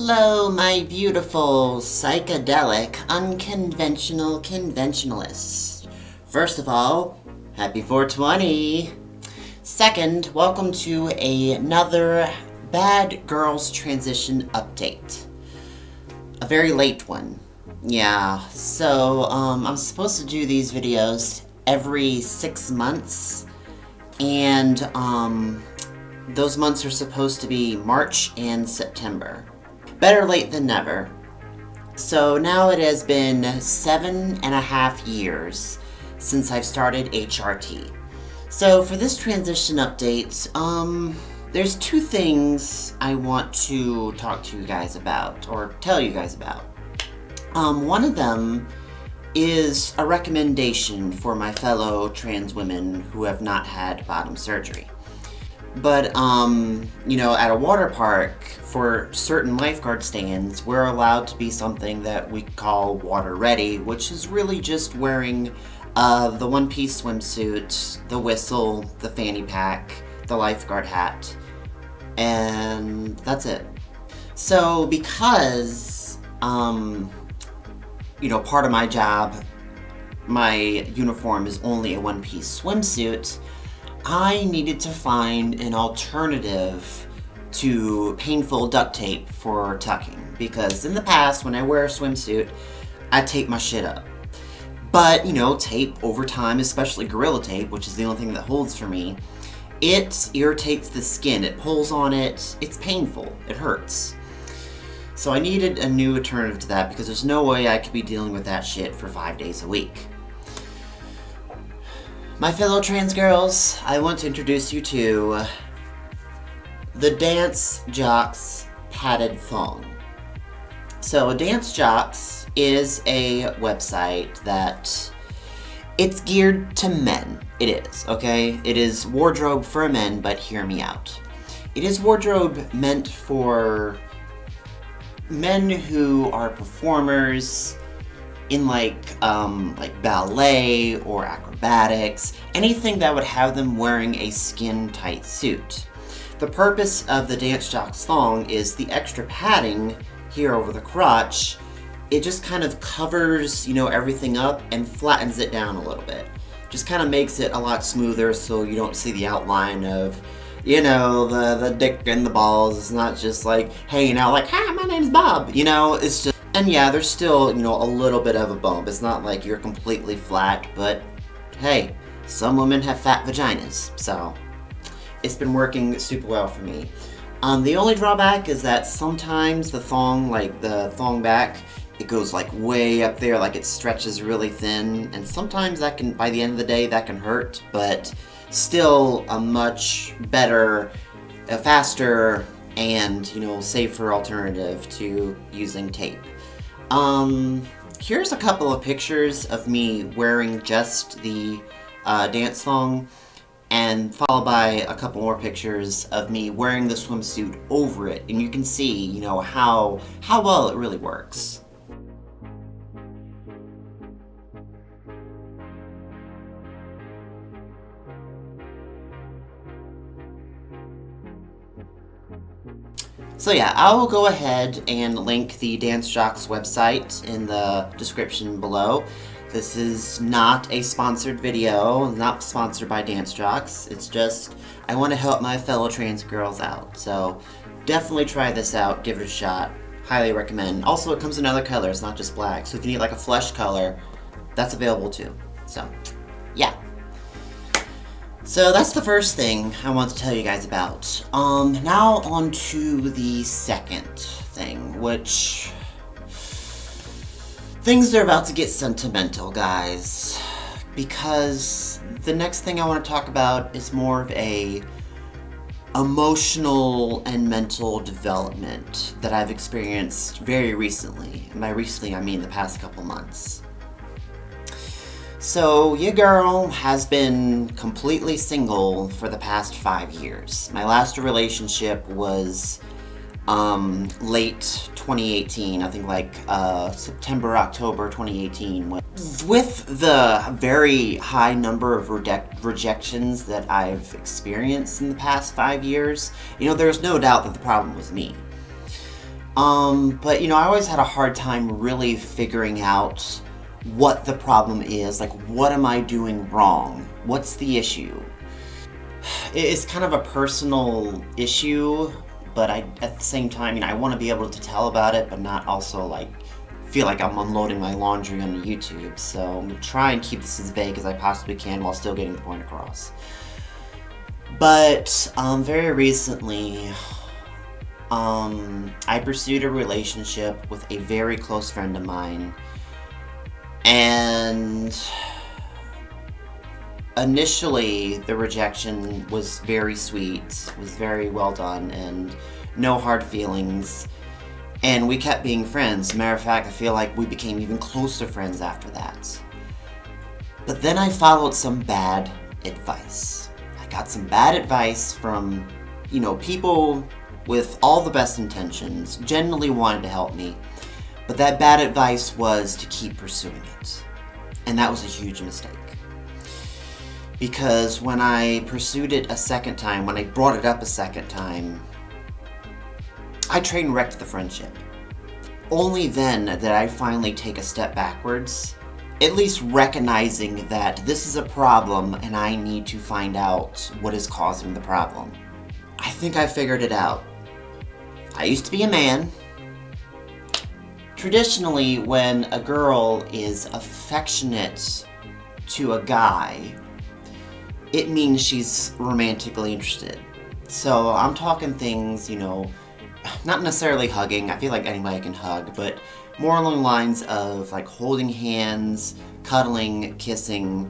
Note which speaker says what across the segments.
Speaker 1: Hello, my beautiful, psychedelic, unconventional conventionalists. First of all, happy 420. Second, welcome to another Bad Girls Transition update. A very late one. Yeah, so, I'm supposed to do these videos every 6 months, and, those months are supposed to be March and September. Better late than never. So now it has been 7.5 years since I've started HRT. So for this transition update, there's two things I want to talk to you guys about, or tell you guys about. One of them is a recommendation for my fellow trans women who have not had bottom surgery. But, at a water park, for certain lifeguard stands, we're allowed to be something that we call water ready, which is really just wearing the one-piece swimsuit, the whistle, the fanny pack, the lifeguard hat, and that's it. So because, part of my job, my uniform is only a one-piece swimsuit, I needed to find an alternative to painful duct tape for tucking, because in the past, when I wear a swimsuit, I tape my shit up. But, tape over time, especially Gorilla Tape, which is the only thing that holds for me, it irritates the skin, it pulls on it, it's painful, it hurts. So I needed a new alternative to that, because there's no way I could be dealing with that shit for 5 days a week. My fellow trans girls, I want to introduce you to the Dance Jocks Padded Thong. So Dance Jocks is a website that it's geared to men. It is, okay? It is wardrobe for men, but hear me out. It is wardrobe meant for men who are performers in like ballet or acrobatics, anything that would have them wearing a skin-tight suit. The purpose of the Dance Jocks thong is the extra padding here over the crotch. It just kind of covers, everything up and flattens it down a little bit. Just kind of makes it a lot smoother so you don't see the outline of, the dick and the balls. It's not just like hanging out like, hi, my name's Bob. It's just, and yeah, there's still, a little bit of a bump. It's not like you're completely flat, but hey, some women have fat vaginas, so it's been working super well for me. The only drawback is that sometimes the thong, like the thong back, it goes like way up there, like it stretches really thin, and sometimes that can, by the end of the day, that can hurt, but still a much better, faster, and, safer alternative to using tape. Here's a couple of pictures of me wearing just the dance thong, and followed by a couple more pictures of me wearing the swimsuit over it, and you can see, how well it really works. So yeah, I will go ahead and link the Dance Jocks website in the description below. This is not a sponsored video, not sponsored by Dance Jocks. It's just, I want to help my fellow trans girls out. So definitely try this out, give it a shot. Highly recommend. Also, it comes in other colors, not just black. So if you need like a flesh color, that's available too. So, yeah. So that's the first thing I want to tell you guys about. Now on to the second thing, which things are about to get sentimental, guys, because the next thing I want to talk about is more of a emotional and mental development that I've experienced very recently. And by recently, I mean the past couple months. So, your girl has been completely single for the past 5 years. My last relationship was late 2018, I think like September, October 2018. With the very high number of rejections that I've experienced in the past 5 years, there's no doubt that the problem was me. But I always had a hard time really figuring out what the problem is. Like, what am I doing wrong? What's the issue? It's kind of a personal issue, but at the same time, I want to be able to tell about it, but not also like feel like I'm unloading my laundry on YouTube. So I'm gonna try and keep this as vague as I possibly can while still getting the point across. But very recently, I pursued a relationship with a very close friend of mine, and initially the rejection was very sweet, was very well done, and no hard feelings, and we kept being friends. As a matter of fact, I feel like we became even closer friends after that. But then I followed some bad advice. I got some bad advice from, people with all the best intentions, genuinely wanted to help me, but that bad advice was to keep pursuing it. And that was a huge mistake. Because when I pursued it a second time, when I brought it up a second time, I train wrecked the friendship. Only then did I finally take a step backwards, at least recognizing that this is a problem and I need to find out what is causing the problem. I think I figured it out. I used to be a man. Traditionally, when a girl is affectionate to a guy, it means she's romantically interested. So I'm talking things, not necessarily hugging. I feel like anybody can hug, but more along the lines of like holding hands, cuddling, kissing,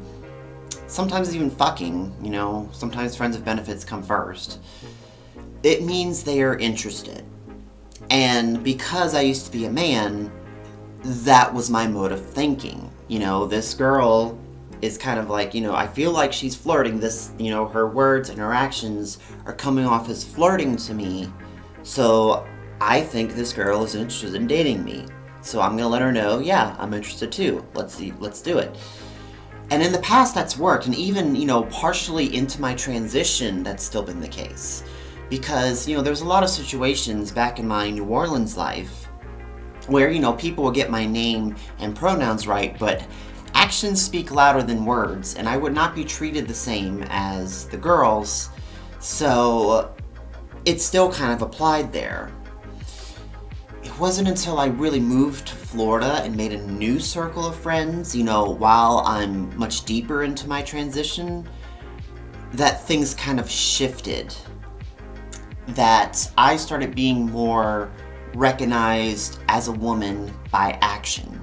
Speaker 1: sometimes even fucking, sometimes friends with benefits come first. It means they are interested. And because I used to be a man, that was my mode of thinking. This girl is kind of like, I feel like she's flirting. This, her words and her actions are coming off as flirting to me. So I think this girl is interested in dating me. So I'm gonna let her know, yeah, I'm interested too. Let's do it. And in the past, that's worked. And even, partially into my transition, that's still been the case. Because, there's a lot of situations back in my New Orleans life where, people will get my name and pronouns right, but actions speak louder than words, and I would not be treated the same as the girls, so it still kind of applied there. It wasn't until I really moved to Florida and made a new circle of friends, while I'm much deeper into my transition, that things kind of shifted. That I started being more recognized as a woman by action.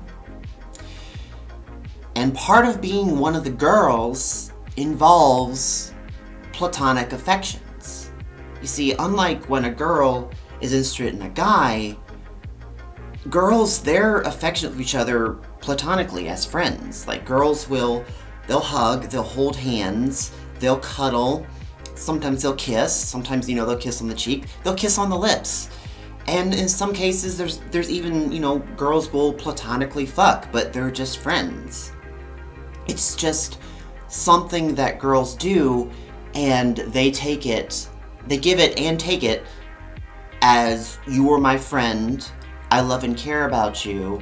Speaker 1: And part of being one of the girls involves platonic affections. You see, unlike when a girl is interested in a guy, girls, they're affectionate with each other platonically as friends. Like, girls they'll hug, they'll hold hands, they'll cuddle, sometimes they'll kiss, sometimes, they'll kiss on the cheek, they'll kiss on the lips. And in some cases, there's even, girls will platonically fuck, but they're just friends. It's just something that girls do, and they give it and take it as, you are my friend, I love and care about you,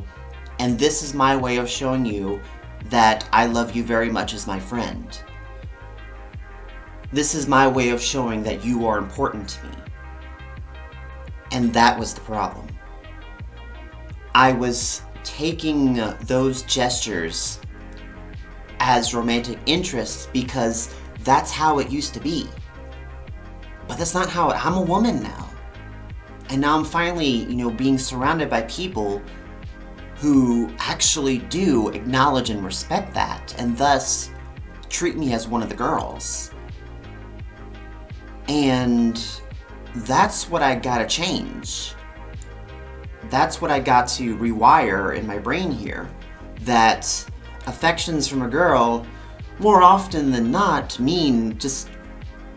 Speaker 1: and this is my way of showing you that I love you very much as my friend. This is my way of showing that you are important to me. And that was the problem. I was taking those gestures as romantic interest because that's how it used to be. But that's not how I'm a woman now. And now I'm finally, being surrounded by people who actually do acknowledge and respect that, and thus treat me as one of the girls. And that's what I gotta change. That's what I got to rewire in my brain here. That affections from a girl, more often than not, mean just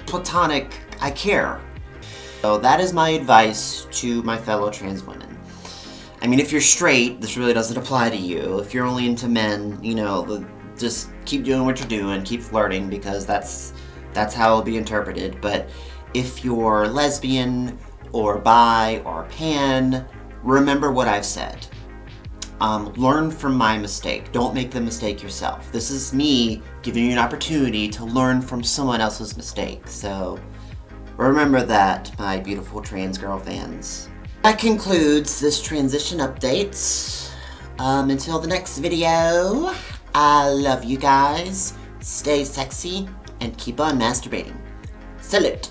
Speaker 1: platonic, I care. So that is my advice to my fellow trans women. I mean, if you're straight, this really doesn't apply to you. If you're only into men, just keep doing what you're doing, keep flirting, because that's how it'll be interpreted. But if you're lesbian, or bi, or pan, remember what I've said. Learn from my mistake. Don't make the mistake yourself. This is me giving you an opportunity to learn from someone else's mistake. So remember that, my beautiful trans girl fans. That concludes this transition update. Until the next video, I love you guys. Stay sexy and keep on masturbating. Salute.